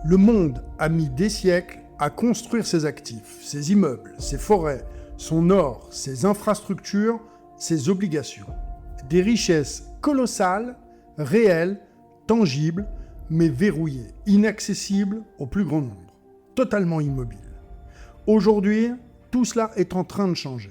Le monde a mis des siècles à construire ses actifs, ses immeubles, ses forêts, son or, ses infrastructures, ses obligations. Des richesses colossales, réelles, tangibles, mais verrouillées, inaccessibles au plus grand nombre, totalement immobiles. Aujourd'hui, tout cela est en train de changer.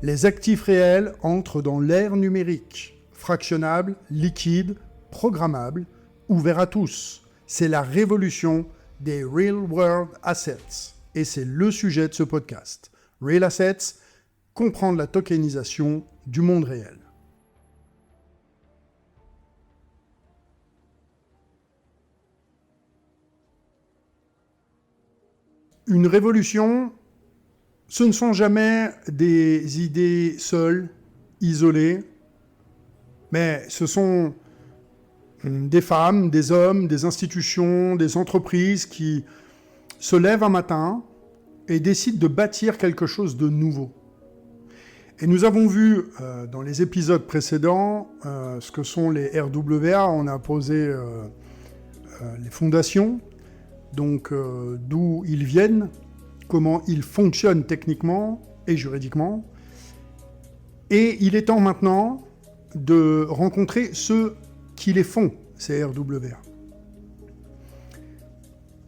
Les actifs réels entrent dans l'ère numérique, fractionnables, liquides, programmables, ouverts à tous. C'est la révolution des Real World Assets. Et c'est le sujet de ce podcast. Real Assets, comprendre la tokenisation du monde réel. Une révolution, ce ne sont jamais des idées seules, isolées, mais ce sont des femmes, des hommes, des institutions, des entreprises qui se lèvent un matin et décident de bâtir quelque chose de nouveau. Et nous avons vu dans les épisodes précédents ce que sont les RWA. On a posé les fondations, donc d'où ils viennent, comment ils fonctionnent techniquement et juridiquement. Et il est temps maintenant de rencontrer ceux qui les font, ces RWA.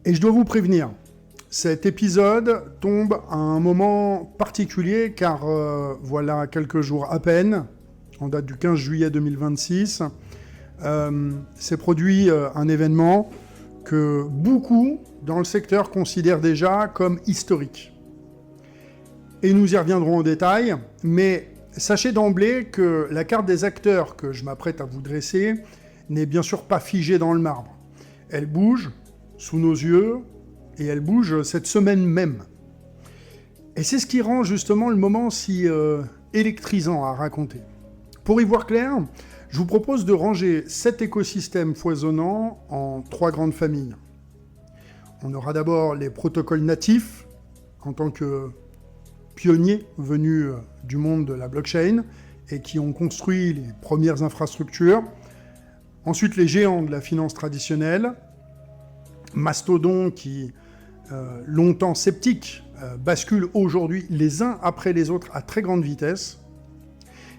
Et je dois vous prévenir, cet épisode tombe à un moment particulier car voilà quelques jours à peine, en date du 15 juillet 2026, s'est produit un événement que beaucoup dans le secteur considèrent déjà comme historique. Et nous y reviendrons en détail, mais sachez d'emblée que la carte des acteurs que je m'apprête à vous dresser n'est bien sûr pas figée dans le marbre. Elle bouge sous nos yeux et elle bouge cette semaine même. Et c'est ce qui rend justement le moment si électrisant à raconter. Pour y voir clair, je vous propose de ranger cet écosystème foisonnant en 3 grandes familles. On aura d'abord les protocoles natifs, en tant que pionniers venus du monde de la blockchain et qui ont construit les premières infrastructures. Ensuite, les géants de la finance traditionnelle, mastodontes qui, longtemps sceptiques, basculent aujourd'hui les uns après les autres à très grande vitesse.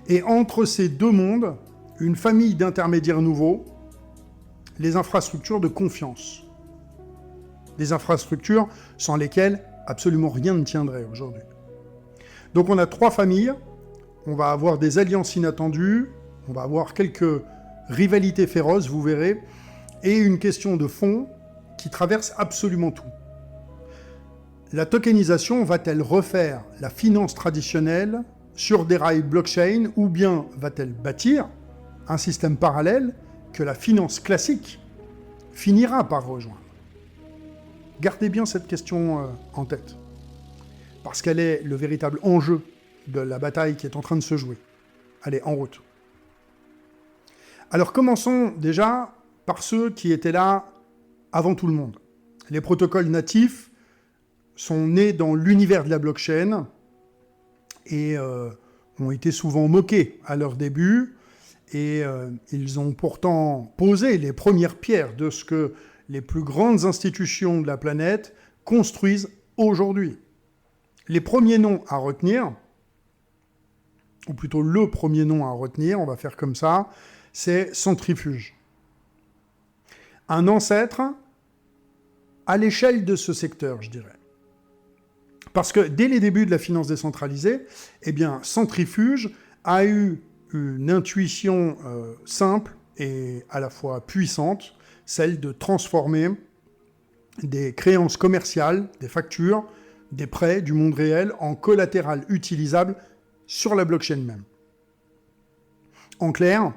Et entre ces deux mondes, une famille d'intermédiaires nouveaux, les infrastructures de confiance. Des infrastructures sans lesquelles absolument rien ne tiendrait aujourd'hui. Donc on a 3 familles, on va avoir des alliances inattendues, on va avoir quelques rivalités féroces, vous verrez, et une question de fond qui traverse absolument tout. La tokenisation va-t-elle refaire la finance traditionnelle sur des rails blockchain ou bien va-t-elle bâtir un système parallèle que la finance classique finira par rejoindre? Gardez bien cette question en tête, parce qu'elle est le véritable enjeu de la bataille qui est en train de se jouer. Allez, en route. Alors commençons déjà par ceux qui étaient là avant tout le monde. Les protocoles natifs sont nés dans l'univers de la blockchain et ont été souvent moqués à leur début, et ils ont pourtant posé les premières pierres de ce que les plus grandes institutions de la planète construisent aujourd'hui. Les premiers noms à retenir, ou plutôt le premier nom à retenir, on va faire comme ça, c'est Centrifuge. Un ancêtre à l'échelle de ce secteur, je dirais. Parce que dès les débuts de la finance décentralisée, eh bien, Centrifuge a eu une intuition simple et à la fois puissante, celle de transformer des créances commerciales, des factures, des prêts du monde réel en collatéral utilisable sur la blockchain même. En clair,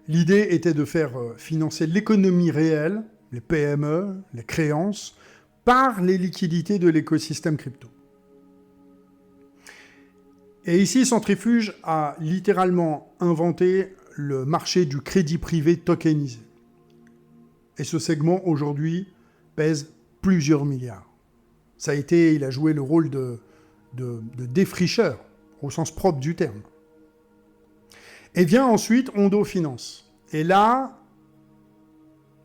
l'idée était de faire financer l'économie réelle, les PME, les créances, par les liquidités de l'écosystème crypto. Et ici, Centrifuge a littéralement inventé le marché du crédit privé tokenisé. Et ce segment, aujourd'hui, pèse plusieurs milliards. Il a joué le rôle de défricheur, au sens propre du terme. Et vient ensuite Ondo Finance. Et là,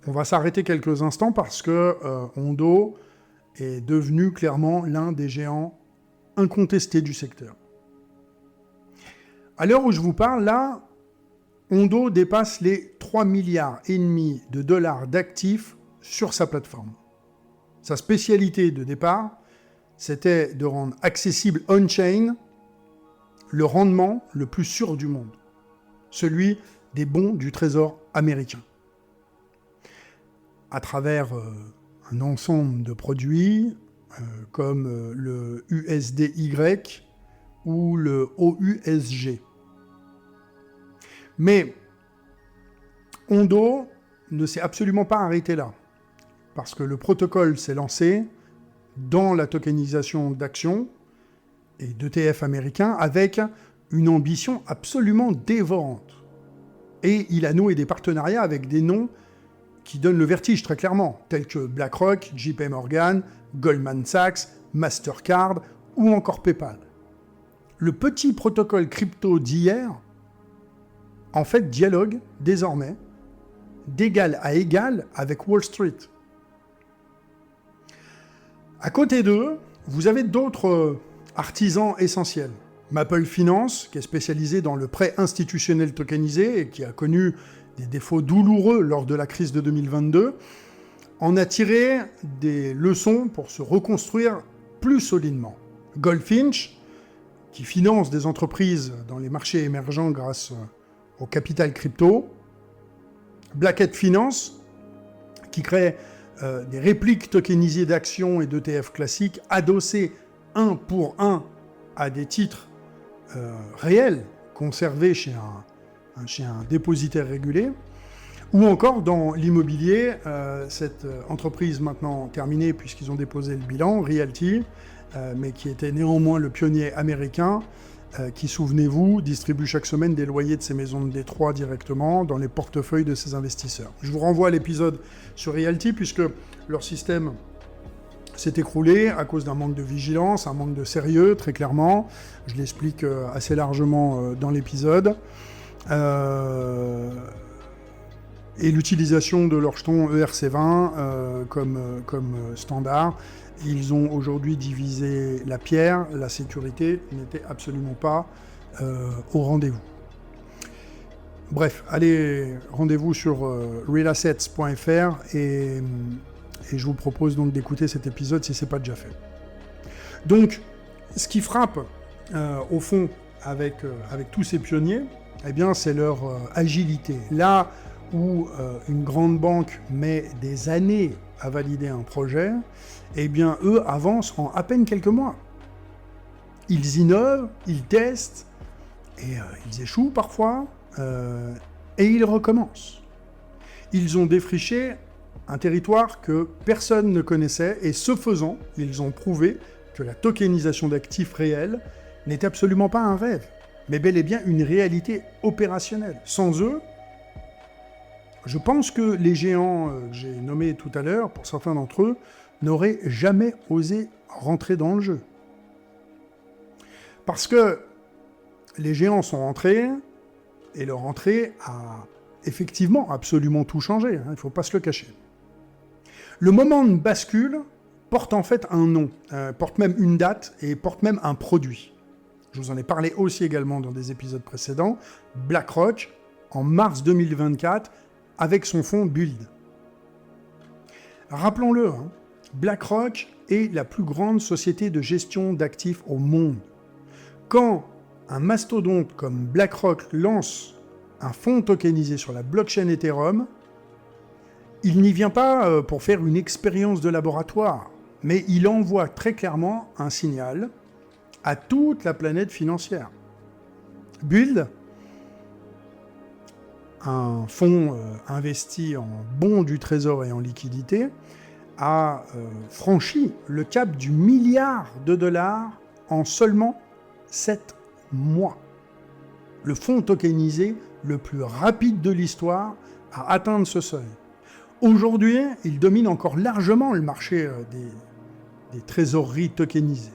On va s'arrêter quelques instants parce que Ondo est devenu clairement l'un des géants incontestés du secteur. À l'heure où je vous parle, là, Ondo dépasse les 3,5 milliards de dollars d'actifs sur sa plateforme. Sa spécialité de départ, c'était de rendre accessible on-chain le rendement le plus sûr du monde, celui des bons du Trésor américain. À travers un ensemble de produits comme le USDY ou le OUSG. Mais Ondo ne s'est absolument pas arrêté là, parce que le protocole s'est lancé dans la tokenisation d'actions et d'ETF américains avec une ambition absolument dévorante. Et il a noué des partenariats avec des noms qui donnent le vertige très clairement, tels que BlackRock, JP Morgan, Goldman Sachs, Mastercard ou encore PayPal. Le petit protocole crypto d'hier, en fait, dialogue désormais d'égal à égal avec Wall Street. À côté d'eux, vous avez d'autres artisans essentiels. Maple Finance, qui est spécialisé dans le prêt institutionnel tokenisé et qui a connu des défauts douloureux lors de la crise de 2022, en a tiré des leçons pour se reconstruire plus solidement. Goldfinch, qui finance des entreprises dans les marchés émergents grâce au capital crypto. Blackhead Finance, qui crée des répliques tokenisées d'actions et d'ETF classiques adossées un pour un à des titres réels conservés chez un dépositaire régulé. Ou encore dans l'immobilier, cette entreprise maintenant terminée puisqu'ils ont déposé le bilan, Realty, mais qui était néanmoins le pionnier américain, qui, souvenez-vous, distribue chaque semaine des loyers de ses maisons de Détroit directement dans les portefeuilles de ses investisseurs. Je vous renvoie à l'épisode sur Realty puisque leur système s'est écroulé à cause d'un manque de vigilance, un manque de sérieux, très clairement. Je l'explique assez largement dans l'épisode. Et l'utilisation de leur jeton ERC20 comme standard. Ils ont aujourd'hui divisé la pierre, la sécurité n'était absolument pas au rendez-vous. Bref, allez, rendez-vous sur realassets.fr et je vous propose donc d'écouter cet épisode si ce n'est pas déjà fait. Donc, ce qui frappe au fond avec tous ces pionniers, eh bien, c'est leur agilité. Là où une grande banque met des années à valider un projet, eh bien, eux avancent en à peine quelques mois. Ils innovent, ils testent, et ils échouent parfois, et ils recommencent. Ils ont défriché un territoire que personne ne connaissait, et ce faisant, ils ont prouvé que la tokenisation d'actifs réels n'est absolument pas un rêve, mais bel et bien une réalité opérationnelle. Sans eux, je pense que les géants que j'ai nommés tout à l'heure, pour certains d'entre eux, n'auraient jamais osé rentrer dans le jeu. Parce que les géants sont entrés, et leur entrée a effectivement absolument tout changé, il ne faut pas se le cacher. Le moment de bascule porte en fait un nom, porte même une date et porte même un produit. Je vous en ai parlé aussi également dans des épisodes précédents. BlackRock, en mars 2024, avec son fonds Build. Rappelons-le, BlackRock est la plus grande société de gestion d'actifs au monde. Quand un mastodonte comme BlackRock lance un fonds tokenisé sur la blockchain Ethereum, il n'y vient pas pour faire une expérience de laboratoire, mais il envoie très clairement un signal à toute la planète financière. Build, un fonds investi en bons du trésor et en liquidité, a franchi le cap du $1 milliard en seulement 7 mois. Le fonds tokenisé le plus rapide de l'histoire à atteindre ce seuil. Aujourd'hui, il domine encore largement le marché des trésoreries tokenisées.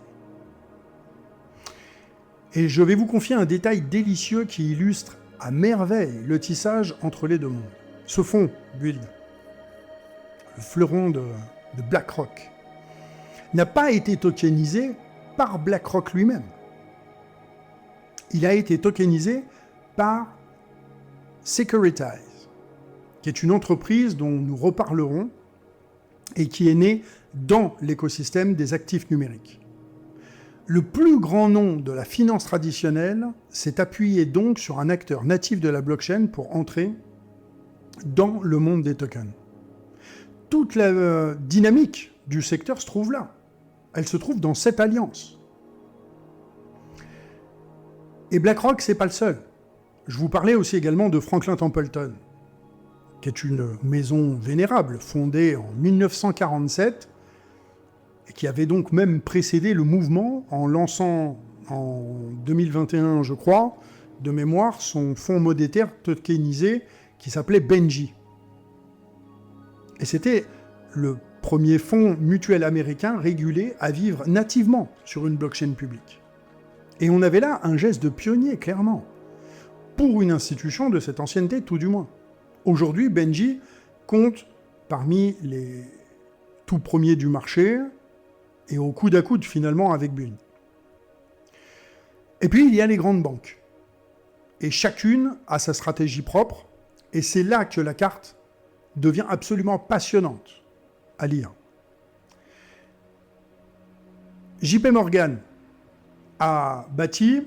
Et je vais vous confier un détail délicieux qui illustre à merveille le tissage entre les deux mondes. Ce fonds, Build, le fleuron de BlackRock, n'a pas été tokenisé par BlackRock lui-même. Il a été tokenisé par Securitize, qui est une entreprise dont nous reparlerons et qui est née dans l'écosystème des actifs numériques. Le plus grand nom de la finance traditionnelle s'est appuyé donc sur un acteur natif de la blockchain pour entrer dans le monde des tokens. Toute la dynamique du secteur se trouve là. Elle se trouve dans cette alliance. Et BlackRock, c'est pas le seul. Je vous parlais aussi également de Franklin Templeton, qui est une maison vénérable, fondée en 1947, et qui avait donc même précédé le mouvement en lançant en 2021, je crois, de mémoire, son fonds monétaire tokenisé qui s'appelait Benji. Et c'était le premier fonds mutuel américain régulé à vivre nativement sur une blockchain publique. Et on avait là un geste de pionnier, clairement, pour une institution de cette ancienneté, tout du moins. Aujourd'hui, Benji compte parmi les tout premiers du marché et au coude à coude, finalement, avec Bune. Et puis, il y a les grandes banques. Et chacune a sa stratégie propre, et c'est là que la carte devient absolument passionnante à lire. JP Morgan a bâti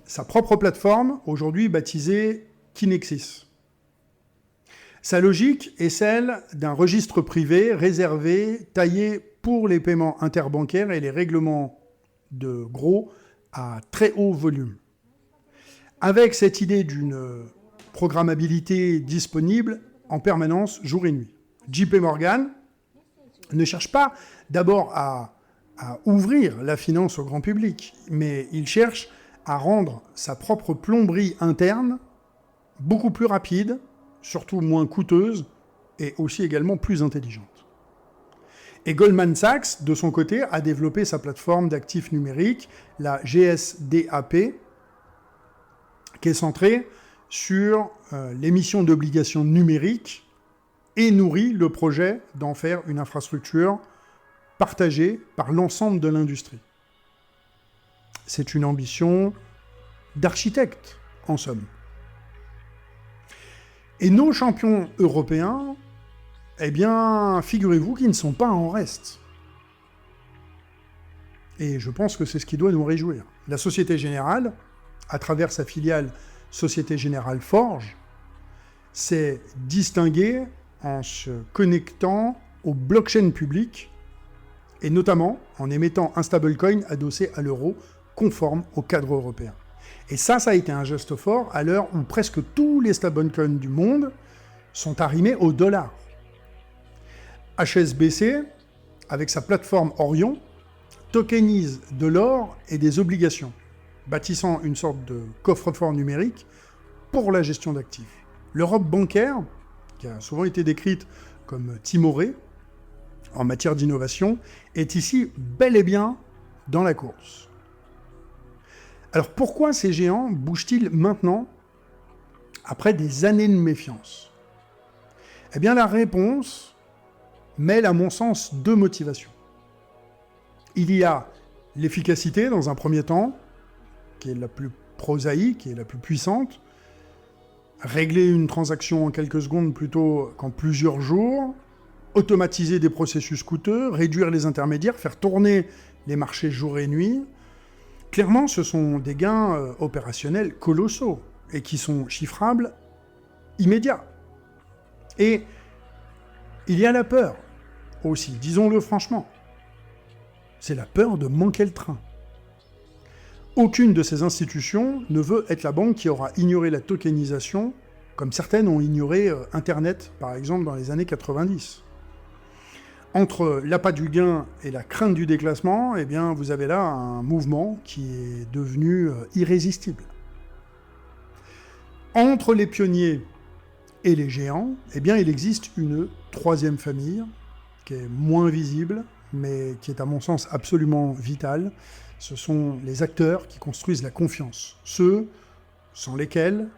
sa propre plateforme, aujourd'hui baptisée Kinexys. Sa logique est celle d'un registre privé réservé, taillé pour les paiements interbancaires et les règlements de gros à très haut volume. Avec cette idée d'une programmabilité disponible en permanence, jour et nuit. JP Morgan ne cherche pas d'abord à ouvrir la finance au grand public, mais il cherche à rendre sa propre plomberie interne beaucoup plus rapide, surtout moins coûteuse, et aussi également plus intelligente. Et Goldman Sachs, de son côté, a développé sa plateforme d'actifs numériques, la GSDAP, qui est centrée sur l'émission d'obligations numériques et nourrit le projet d'en faire une infrastructure partagée par l'ensemble de l'industrie. C'est une ambition d'architecte, en somme. Et nos champions européens, eh bien, figurez-vous qu'ils ne sont pas en reste. Et je pense que c'est ce qui doit nous réjouir. La Société Générale, à travers sa filiale Société Générale Forge, s'est distinguée en se connectant aux blockchains publiques et notamment en émettant un stablecoin adossé à l'euro conforme au cadre européen. Et ça a été un geste fort à l'heure où presque tous les stablecoins du monde sont arrimés au dollar. HSBC, avec sa plateforme Orion, tokenise de l'or et des obligations, bâtissant une sorte de coffre-fort numérique pour la gestion d'actifs. L'Europe bancaire, qui a souvent été décrite comme timorée en matière d'innovation, est ici bel et bien dans la course. Alors pourquoi ces géants bougent-ils maintenant, après des années de méfiance ? Eh bien la réponse mêle à mon sens deux motivations. Il y a l'efficacité dans un premier temps, qui est la plus prosaïque, qui est la plus puissante. Régler une transaction en quelques secondes plutôt qu'en plusieurs jours, automatiser des processus coûteux, réduire les intermédiaires, faire tourner les marchés jour et nuit. Clairement, ce sont des gains opérationnels colossaux et qui sont chiffrables immédiats. Et il y a la peur aussi, disons-le franchement. C'est la peur de manquer le train. Aucune de ces institutions ne veut être la banque qui aura ignoré la tokenisation, comme certaines ont ignoré Internet, par exemple, dans les années 90. Entre l'appât du gain et la crainte du déclassement, eh bien, vous avez là un mouvement qui est devenu irrésistible. Entre les pionniers et les géants, eh bien, il existe une troisième famille, qui est moins visible, mais qui est à mon sens absolument vitale. Ce sont les acteurs qui construisent la confiance, ceux sans lesquels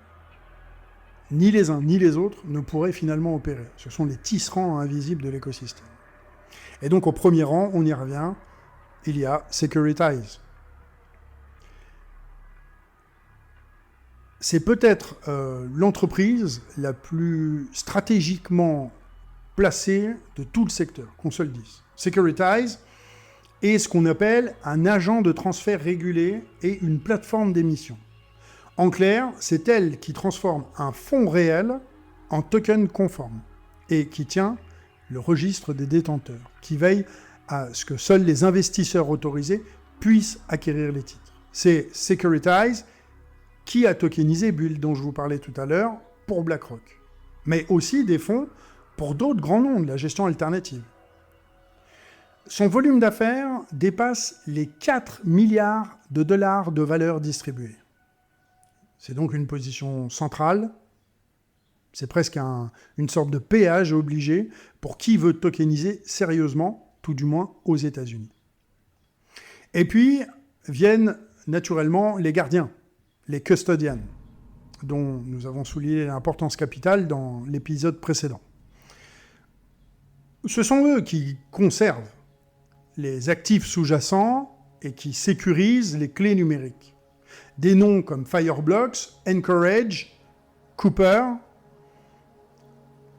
ni les uns ni les autres ne pourraient finalement opérer. Ce sont les tisserands invisibles de l'écosystème. Et donc au premier rang, on y revient, il y a Securitize. C'est peut-être l'entreprise la plus stratégiquement placée de tout le secteur, qu'on se le dise. Securitize est ce qu'on appelle un agent de transfert régulé et une plateforme d'émission. En clair, c'est elle qui transforme un fonds réel en token conforme et qui tient le registre des détenteurs, qui veille à ce que seuls les investisseurs autorisés puissent acquérir les titres. C'est Securitize qui a tokenisé Bull, dont je vous parlais tout à l'heure, pour BlackRock, mais aussi des fonds pour d'autres grands noms de la gestion alternative. Son volume d'affaires dépasse les 4 milliards de dollars de valeur distribuée. C'est donc une position centrale. C'est presque une sorte de péage obligé pour qui veut tokeniser sérieusement, tout du moins aux États-Unis. Et puis viennent naturellement les gardiens, les custodians, dont nous avons souligné l'importance capitale dans l'épisode précédent. Ce sont eux qui conservent les actifs sous-jacents et qui sécurisent les clés numériques. Des noms comme Fireblocks, Anchorage, Cooper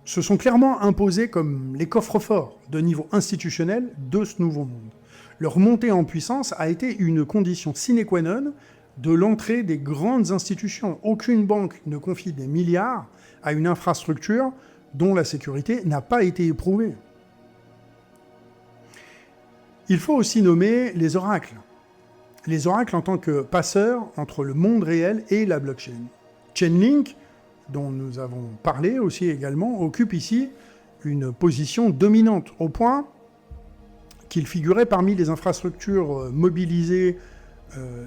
se sont clairement imposés comme les coffres-forts de niveau institutionnel de ce nouveau monde. Leur montée en puissance a été une condition sine qua non de l'entrée des grandes institutions. Aucune banque ne confie des milliards à une infrastructure dont la sécurité n'a pas été éprouvée. Il faut aussi nommer les oracles. Les oracles en tant que passeurs entre le monde réel et la blockchain. Chainlink, dont nous avons parlé aussi également, occupe ici une position dominante, au point qu'il figurait parmi les infrastructures mobilisées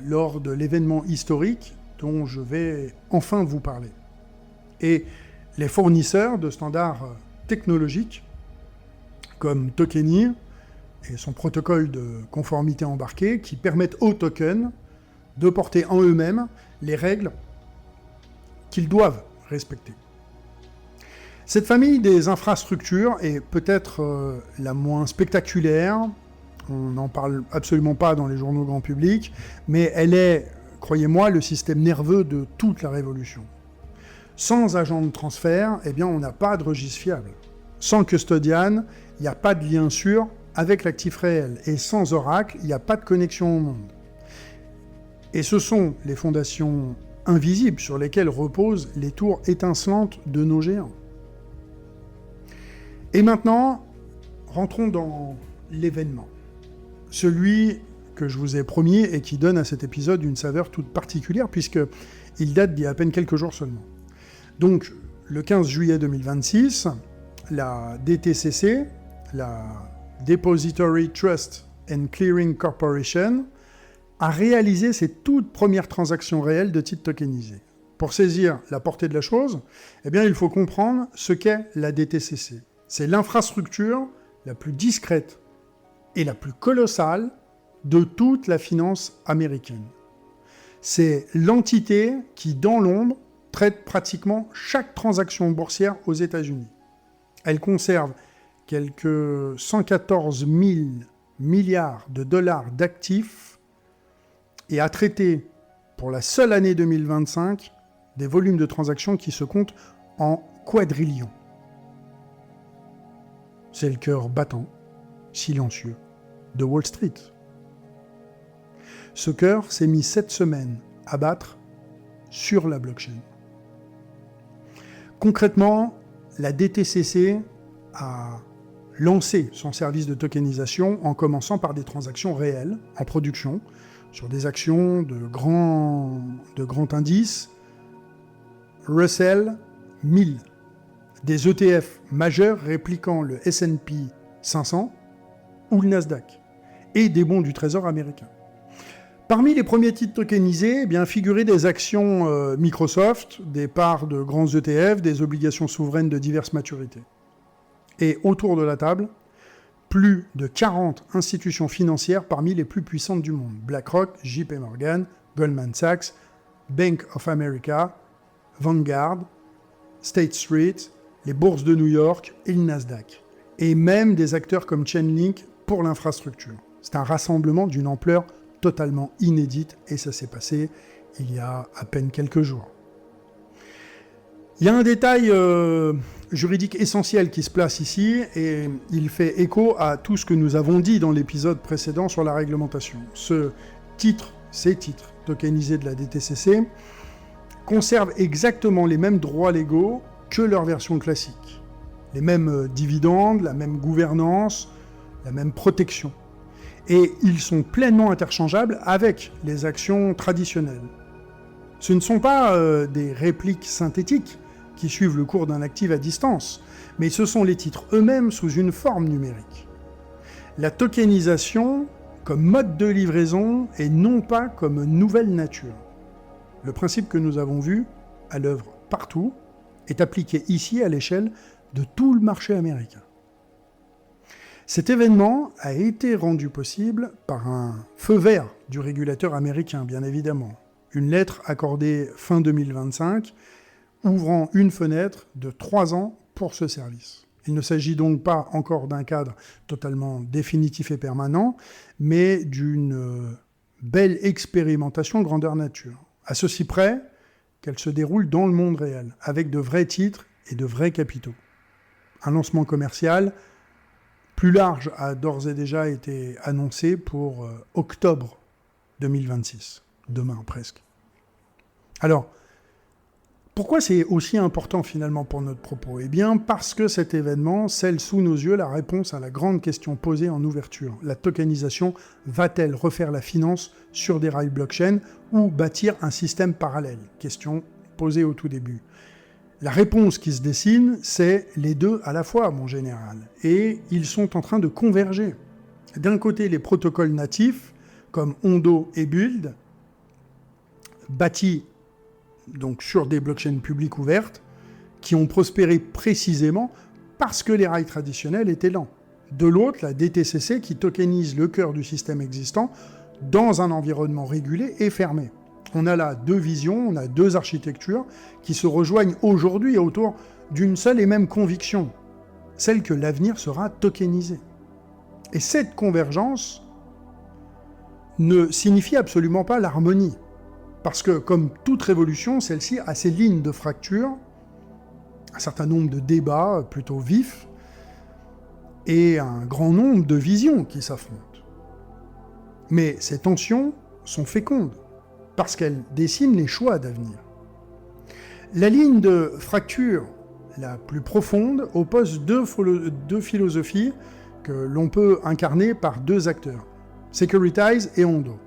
lors de l'événement historique dont je vais enfin vous parler. Et les fournisseurs de standards technologiques comme Tokeny et son protocole de conformité embarqué qui permettent aux tokens de porter en eux-mêmes les règles qu'ils doivent respecter. Cette famille des infrastructures est peut-être la moins spectaculaire, on n'en parle absolument pas dans les journaux grand public, mais elle est, croyez-moi, le système nerveux de toute la révolution. Sans agent de transfert, eh bien, on n'a pas de registre fiable. Sans custodian, il n'y a pas de lien sûr avec l'actif réel. Et sans oracle, il n'y a pas de connexion au monde. Et ce sont les fondations invisibles sur lesquelles reposent les tours étincelantes de nos géants. Et maintenant, rentrons dans l'événement. Celui que je vous ai promis et qui donne à cet épisode une saveur toute particulière puisqu'il date d'il y a à peine quelques jours seulement. Donc, le 15 juillet 2026, la DTCC, la Depository Trust and Clearing Corporation, a réalisé ses toutes premières transactions réelles de titres tokenisés. Pour saisir la portée de la chose, eh bien, il faut comprendre ce qu'est la DTCC. C'est l'infrastructure la plus discrète et la plus colossale de toute la finance américaine. C'est l'entité qui, dans l'ombre, traite pratiquement chaque transaction boursière aux États-Unis. Elle conserve quelques 114 000 milliards de dollars d'actifs et a traité, pour la seule année 2025, des volumes de transactions qui se comptent en quadrillions. C'est le cœur battant, silencieux, de Wall Street. Ce cœur s'est mis 7 semaines à battre sur la blockchain. Concrètement, la DTCC a lancé son service de tokenisation en commençant par des transactions réelles, en production, sur des actions de grands indices, Russell 1000, des ETF majeurs répliquant le S&P 500 ou le Nasdaq, et des bons du Trésor américain. Parmi les premiers titres tokenisés, figuraient des actions Microsoft, des parts de grands ETF, des obligations souveraines de diverses maturités. Et autour de la table, plus de 40 institutions financières parmi les plus puissantes du monde. BlackRock, JP Morgan, Goldman Sachs, Bank of America, Vanguard, State Street, les bourses de New York et le Nasdaq. Et même des acteurs comme Chainlink pour l'infrastructure. C'est un rassemblement d'une ampleur totalement inédite et ça s'est passé il y a à peine quelques jours. Il y a un détail juridique essentiel qui se place ici et il fait écho à tout ce que nous avons dit dans l'épisode précédent sur la réglementation. Ces titres tokenisés de la DTCC conservent exactement les mêmes droits légaux que leur version classique. Les mêmes dividendes, la même gouvernance, la même protection. Et ils sont pleinement interchangeables avec les actions traditionnelles. Ce ne sont pas des répliques synthétiques qui suivent le cours d'un actif à distance, mais ce sont les titres eux-mêmes sous une forme numérique. La tokenisation comme mode de livraison et non pas comme nouvelle nature. Le principe que nous avons vu, à l'œuvre partout, est appliqué ici à l'échelle de tout le marché américain. Cet événement a été rendu possible par un feu vert du régulateur américain, bien évidemment. Une lettre accordée fin 2025, ouvrant une fenêtre de 3 ans pour ce service. Il ne s'agit donc pas encore d'un cadre totalement définitif et permanent, mais d'une belle expérimentation grandeur nature. À ceci près qu'elle se déroule dans le monde réel, avec de vrais titres et de vrais capitaux. Un lancement commercial plus large a d'ores et déjà été annoncé pour octobre 2026, demain presque. Alors, pourquoi c'est aussi important finalement pour notre propos ? Eh bien, parce que cet événement scelle sous nos yeux la réponse à la grande question posée en ouverture. La tokenisation va-t-elle refaire la finance sur des rails blockchain ou bâtir un système parallèle ? Question posée au tout début. La réponse qui se dessine, c'est les deux à la fois, mon général. Et ils sont en train de converger. D'un côté, les protocoles natifs, comme Ondo et Build, bâtis donc sur des blockchains publiques ouvertes, qui ont prospéré précisément parce que les rails traditionnels étaient lents. De l'autre, la DTCC qui tokenise le cœur du système existant dans un environnement régulé et fermé. On a là deux visions, on a deux architectures qui se rejoignent aujourd'hui autour d'une seule et même conviction, celle que l'avenir sera tokenisé. Et cette convergence ne signifie absolument pas l'harmonie, parce que comme toute révolution, celle-ci a ses lignes de fracture, un certain nombre de débats plutôt vifs, et un grand nombre de visions qui s'affrontent. Mais ces tensions sont fécondes, parce qu'elles dessinent les choix d'avenir. La ligne de fracture la plus profonde oppose deux philosophies que l'on peut incarner par deux acteurs, Securitize et Ondo,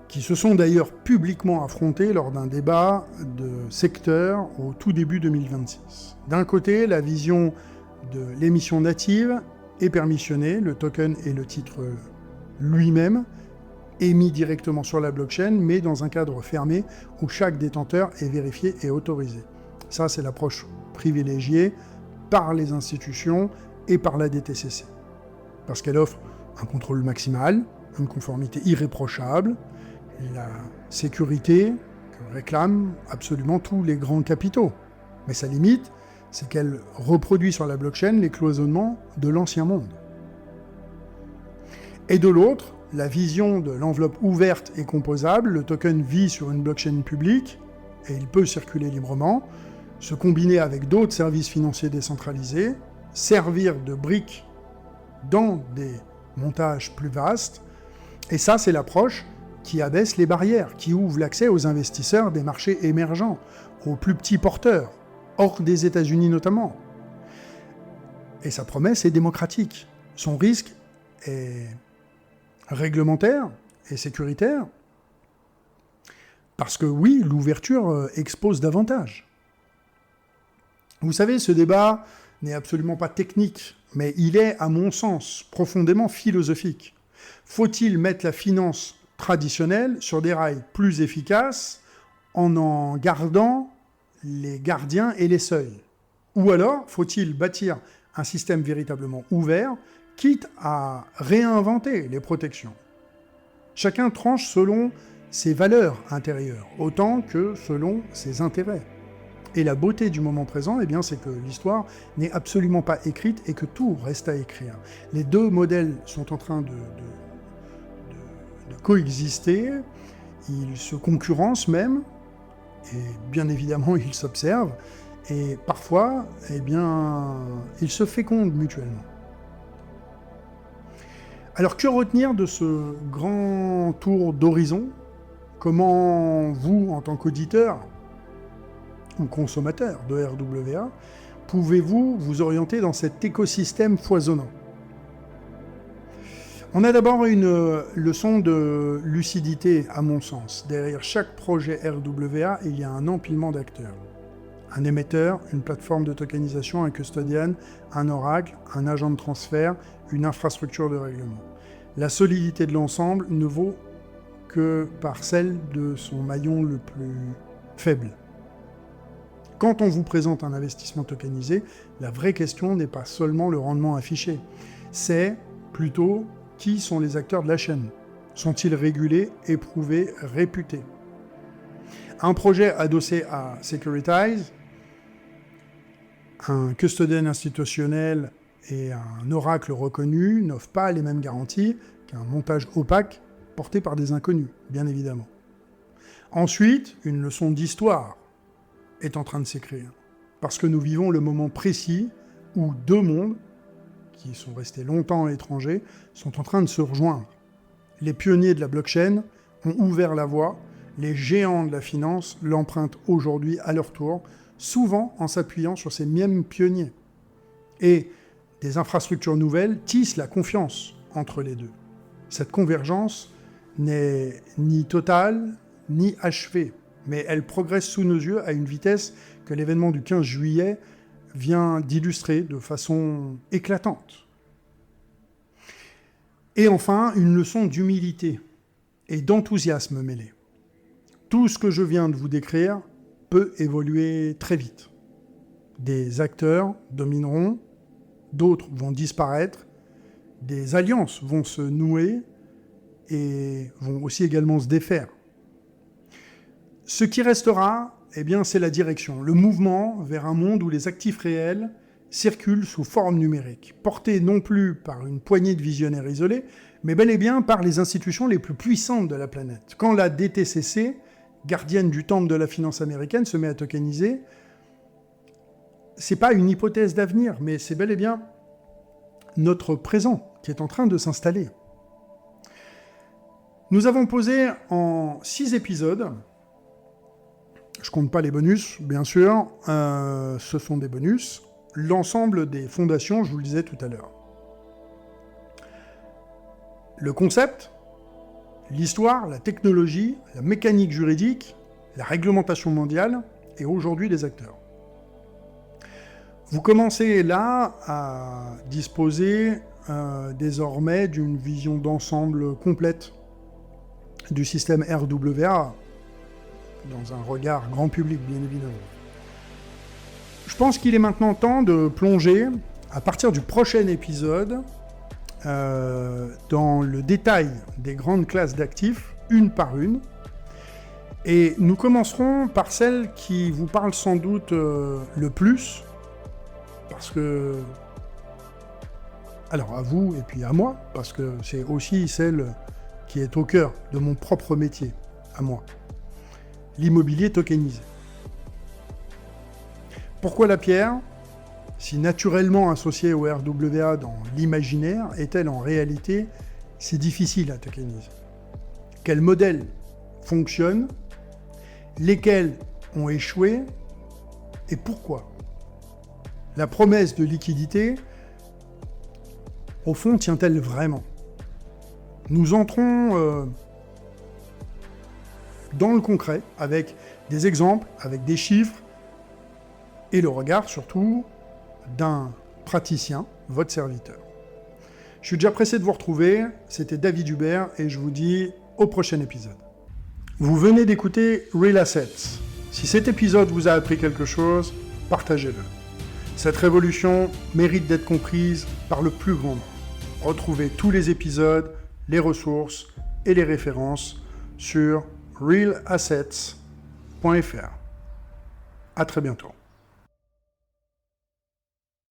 qui se sont d'ailleurs publiquement affrontés lors d'un débat de secteur au tout début 2026. D'un côté, la vision de l'émission native est permissionnée, le token et le titre lui-même, émis directement sur la blockchain, mais dans un cadre fermé où chaque détenteur est vérifié et autorisé. Ça, c'est l'approche privilégiée par les institutions et par la DTCC. Parce qu'elle offre un contrôle maximal, une conformité irréprochable, la sécurité que réclament absolument tous les grands capitaux. Mais sa limite, c'est qu'elle reproduit sur la blockchain les cloisonnements de l'ancien monde. Et de l'autre, la vision de l'enveloppe ouverte et composable, le token vit sur une blockchain publique, et il peut circuler librement, se combiner avec d'autres services financiers décentralisés, servir de briques dans des montages plus vastes, et ça, c'est l'approche qui abaisse les barrières, qui ouvre l'accès aux investisseurs des marchés émergents, aux plus petits porteurs, hors des États-Unis notamment. Et sa promesse est démocratique. Son risque est réglementaire et sécuritaire, parce que oui, l'ouverture expose davantage. Vous savez, ce débat n'est absolument pas technique, mais il est, à mon sens, profondément philosophique. Faut-il mettre la finance traditionnelle sur des rails plus efficaces en gardant les gardiens et les seuils ? Ou alors, faut-il bâtir un système véritablement ouvert, quitte à réinventer les protections ? Chacun tranche selon ses valeurs intérieures, autant que selon ses intérêts. Et la beauté du moment présent, eh bien, c'est que l'histoire n'est absolument pas écrite et que tout reste à écrire. Les deux modèles sont en train de coexister, ils se concurrencent même, et bien évidemment ils s'observent, et parfois, eh bien, ils se fécondent mutuellement. Alors que retenir de ce grand tour d'horizon ? Comment vous, en tant qu'auditeur ou consommateur de RWA, pouvez-vous vous orienter dans cet écosystème foisonnant ? On a d'abord une leçon de lucidité, à mon sens. Derrière chaque projet RWA, il y a un empilement d'acteurs. Un émetteur, une plateforme de tokenisation, un custodian, un oracle, un agent de transfert, une infrastructure de règlement. La solidité de l'ensemble ne vaut que par celle de son maillon le plus faible. Quand on vous présente un investissement tokenisé, la vraie question n'est pas seulement le rendement affiché, c'est plutôt qui sont les acteurs de la chaîne. Sont-ils régulés, éprouvés, réputés ? Un projet adossé à Securitize, un custodian institutionnel et un oracle reconnu n'offrent pas les mêmes garanties qu'un montage opaque porté par des inconnus, bien évidemment. Ensuite, une leçon d'histoire est en train de s'écrire, parce que nous vivons le moment précis où deux mondes, qui sont restés longtemps étrangers, sont en train de se rejoindre. Les pionniers de la blockchain ont ouvert la voie, les géants de la finance l'empruntent aujourd'hui à leur tour, souvent en s'appuyant sur ces mêmes pionniers. Et des infrastructures nouvelles tissent la confiance entre les deux. Cette convergence n'est ni totale, ni achevée, mais elle progresse sous nos yeux à une vitesse que l'événement du 15 juillet vient d'illustrer de façon éclatante. Et enfin, une leçon d'humilité et d'enthousiasme mêlé. Tout ce que je viens de vous décrire peut évoluer très vite. Des acteurs domineront, d'autres vont disparaître, des alliances vont se nouer et vont aussi également se défaire. Ce qui restera, eh bien, c'est la direction, le mouvement vers un monde où les actifs réels circulent sous forme numérique, portés non plus par une poignée de visionnaires isolés, mais bel et bien par les institutions les plus puissantes de la planète. Quand la DTCC, gardienne du temple de la finance américaine, se met à tokeniser, c'est pas une hypothèse d'avenir, mais c'est bel et bien notre présent qui est en train de s'installer. Nous avons posé en 6 épisodes, je compte pas les bonus, bien sûr, ce sont des bonus, l'ensemble des fondations, je vous le disais tout à l'heure. Le concept, l'histoire, la technologie, la mécanique juridique, la réglementation mondiale et aujourd'hui les acteurs. Vous commencez là à disposer désormais d'une vision d'ensemble complète du système RWA, dans un regard grand public, bien évidemment. Je pense qu'il est maintenant temps de plonger, à partir du prochain épisode, dans le détail des grandes classes d'actifs, une par une. Et nous commencerons par celle qui vous parle sans doute le plus, parce que... Alors à vous et puis à moi, parce que c'est aussi celle qui est au cœur de mon propre métier, à moi. L'immobilier tokenisé. Pourquoi la pierre, si naturellement associée au RWA dans l'imaginaire, est-elle en réalité si difficile à tokeniser ? Quels modèles fonctionnent ? Lesquels ont échoué ? Et pourquoi ? La promesse de liquidité, au fond, tient-elle vraiment ? Nous entrons dans le concret, avec des exemples, avec des chiffres, et le regard surtout d'un praticien, votre serviteur. Je suis déjà pressé de vous retrouver, c'était David Hubert, et je vous dis au prochain épisode. Vous venez d'écouter Real Assets. Si cet épisode vous a appris quelque chose, partagez-le. Cette révolution mérite d'être comprise par le plus grand nombre. Retrouvez tous les épisodes, les ressources et les références sur realassets.fr. À très bientôt.